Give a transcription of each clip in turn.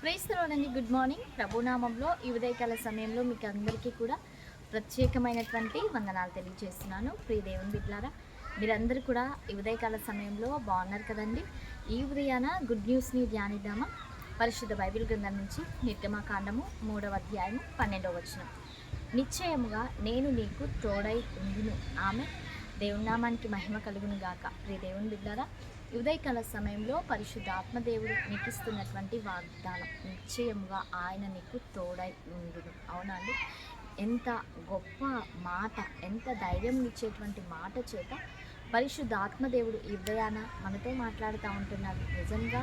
Praise the lord అండి. Good morning. ప్రభునామంలో ఈ ఉదయకాల సమయంలో మీకు అందరికీ కూడా ప్రత్యేకమైనటువంటి వందనాలు తెలియజేస్తున్నాను. ప్రియ దేవుని బిడ్డలారా, మీరందరూ కూడా ఈ ఉదయకాల సమయంలో బాగున్నారు కదండి. ఈ ఉదయాన గుడ్ న్యూస్ని ధ్యానిద్దామా? పరిశుద్ధ బైబిల్ గ్రంథం నుంచి నిర్గమకాండము 3వ అధ్యాయము 12వ వచనం. నిశ్చయముగా నేను నీకు తోడై ఉండును. ఆమె దేవుని నామానికి మహిమ కలుగును గాక. ప్రియ దేవుని బిడ్డలారా, ఉదయకాల సమయంలో పరిశుద్ధ ఆత్మదేవుడు నీకు ఇస్తున్నటువంటి వాగ్దానం, నిశ్చయముగా ఆయన నీకు తోడై ఉండును. అవునా అండి? ఎంత గొప్ప మాట, ఎంత ధైర్యం ఇచ్చేటువంటి మాట చేత పరిశుద్ధ ఆత్మదేవుడు ఈ ఉదయాన మనతో మాట్లాడుతూ ఉంటున్నాడు. నిజంగా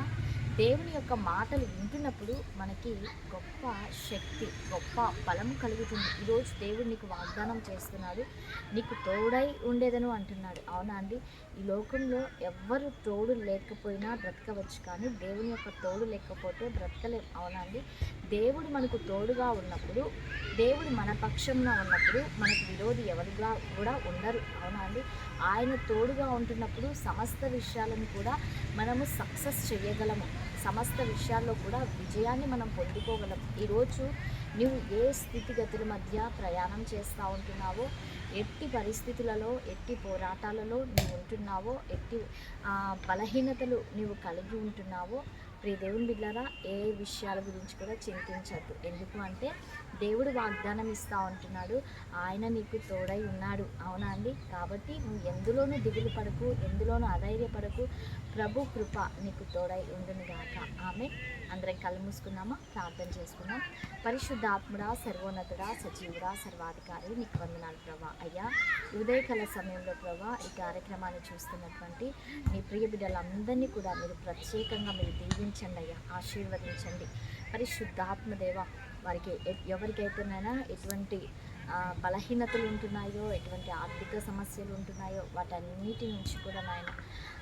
దేవుని యొక్క మాటలు వింటున్నప్పుడు మనకి గొప్ప శక్తి, గొప్ప బలం కలుగుతుంది. ఈరోజు దేవుడు నీకు వాగ్దానం చేస్తున్నాడు, నీకు తోడై ఉండేదను అంటున్నాడు. అవునా అండి? ఈ లోకంలో ఎవ్వరు తోడు లేకపోయినా బ్రతకవచ్చు, కానీ దేవుని యొక్క తోడు లేకపోతే బ్రతకలేం. అవునా అండి? దేవుడు మనకు తోడుగా ఉన్నప్పుడు, దేవుడు మన పక్షంలో ఉన్నప్పుడు మనకు విరోధి ఎవరుగా కూడా ఉండరు. అవునా అండి? ఆయన తోడుగా ఉంటున్నప్పుడు సమస్త విషయాలను కూడా మనము సక్సెస్ చేయగలము. సమస్త విషయాల్లో కూడా విజయాన్ని మనం పొందుకోగలం. ఈరోజు నువ్వు ఏ స్థితిగతుల మధ్య ప్రయాణం చేస్తూ ఉంటున్నావో, ఎట్టి పరిస్థితులలో, ఎట్టి పోరాటాలలో నువ్వు ఉంటున్నావో, ఎట్టి బలహీనతలు నీవు కలిగి ఉంటున్నావో, ప్రియ దేవుని బిడ్డలారా, ఏ విషయాల గురించి కూడా చింతించద్దు. ఎందుకు అంటే దేవుడు వాగ్దానం ఇస్తూ ఉంటున్నాడు, ఆయన నీకు తోడై ఉన్నాడు. అవునా అండి? కాబట్టి నువ్వు ఎందులోనూ దిగులు పడకు, ఎందులోనూ అధైర్యపడకు. ప్రభు కృప నీకు తోడై ఉండును గాక. ఆమె అందరం కళ్ళు మూసుకున్నామా? ప్రార్థన చేసుకున్నాం. పరిశుద్ధాత్ముడా, సర్వోన్నతుడా, సజీవుడా, సర్వాధికారి, నీకు వందనాలు ప్రభా. అయ్యా, ఉదయకాల సమయంలో ప్రభా ఈ కార్యక్రమాన్ని చూస్తున్నటువంటి నీ ప్రియ బిడ్డలందరినీ కూడా మీరు ప్రత్యేకంగా మీరు దీవించండి అయ్యా, ఆశీర్వదించండి. పరిశుద్ధాత్మదేవ, వారికి ఎవరికైతేనైనా ఎటువంటి బలహీనతలు ఉంటున్నాయో, ఎటువంటి ఆర్థిక సమస్యలు ఉంటున్నాయో, వాటన్నిటి నుంచి కూడా నాయన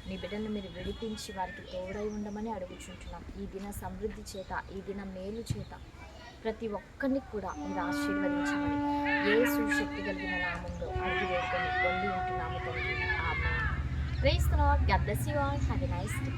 నీ బిడ్డలను మీరు విడిపించి వారికి తోడై ఉండమని అడుగుచుంటున్నాం. ఈ దిన సమృద్ధి చేత, ఈ దిన మేలు చేత ప్రతి ఒక్కరిని కూడా మీరు ఆశీర్వదించమని యేసు శక్తి కలిగిన నామంలో అడిగి వేడుకొని పొంది ఉంటున్నాము తండ్రి. Amen. Praise the lord. God bless you all. Have a nice day.